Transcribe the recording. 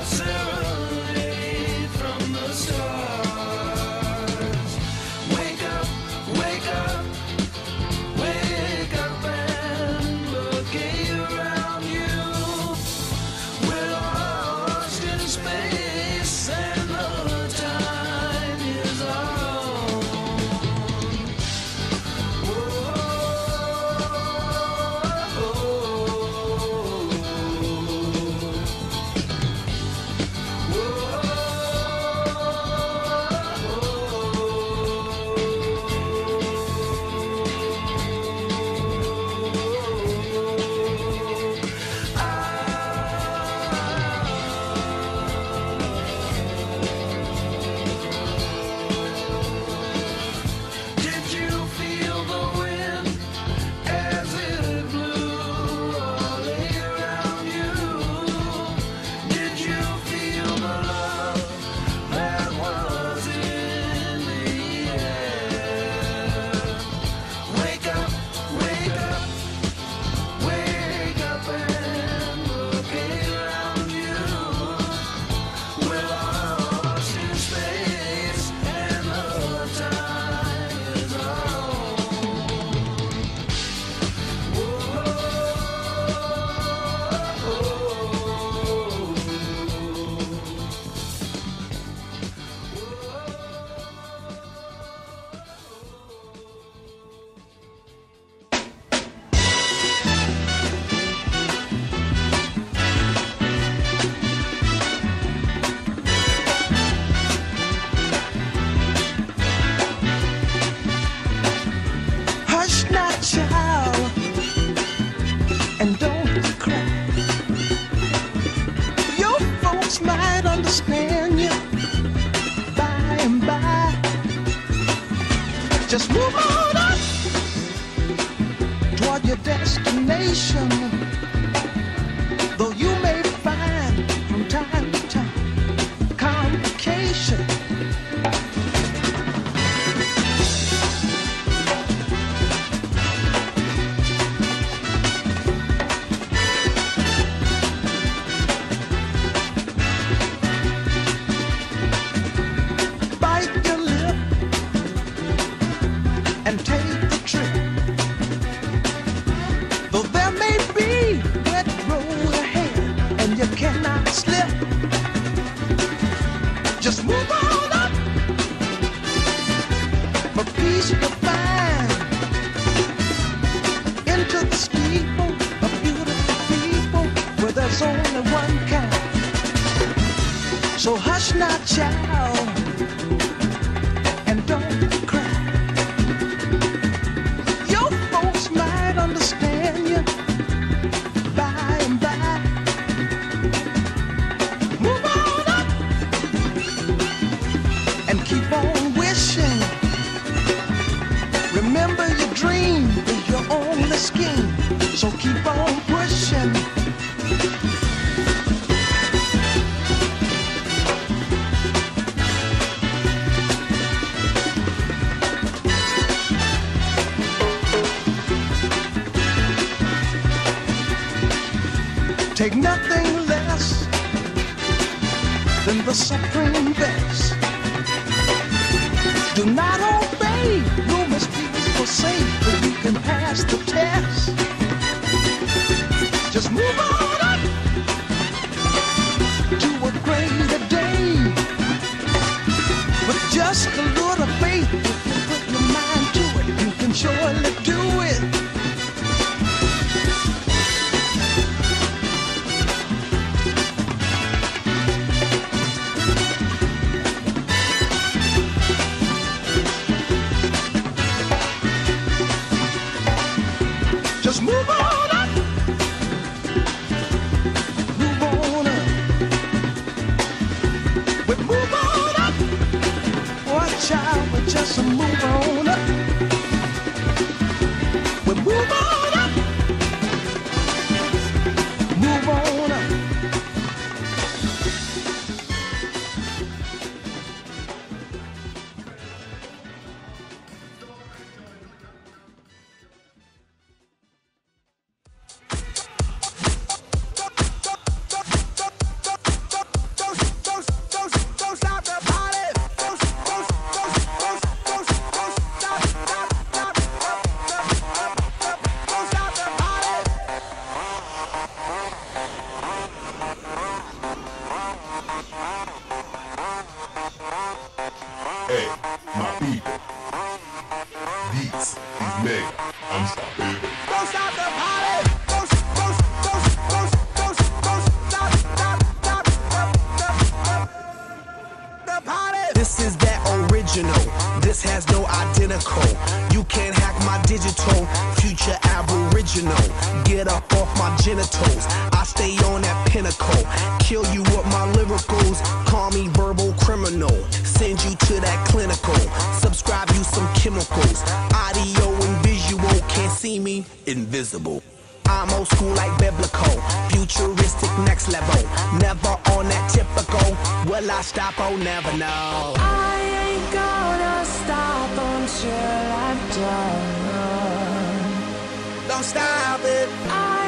serenade from the stars. Wake up, wake up, wake up and look around you. We're lost in space and the time is our own. Did you feel the wind as it blew all around you? Did you feel the love that was in the air? Wake up, wake up, wake up and look around you. We're lost in space and the time is our Hush now, child, and don't cry. Your folks might understand you by and by. Just move on up toward your destination. Though you may find from time to time complication. Bite your lip and take the trip. Though there may be wet road ahead and you cannot slip, just move on up for peace to find into the steeple of beautiful people where there's only one kind. So hush now, child, and don't cry. Your folks might understand you by and by. Move on up and keep on wishing. Remember your dream is your only scheme, so keep on pushing. Take nothing less than the supreme best. Do not obey, you must be forsake, but you can pass the test. Just move on up to a greater day. With just a little faith, if you put your mind to it, you can surely do it. Just move on up. Move on up. We move on up. Watch out, we just move on up. We move on up. Move on up. me. Unstoppable. Don't stop the party. Don't stop the party. This is that original. This has no identical. You can't hack my digital. Future aboriginal. Get up off my genitals. I stay on that pinnacle. Kill you with my lyricals. Call me verbal criminal. Send you to that clinical. Subscribe you some chemicals. Audio and visual. Can't see me. Invisible. I'm old school like biblical. Futuristic next level. Never on that typical. Will I stop? Oh, never know. I ain't gonna stop until I'm done. Don't stop it. I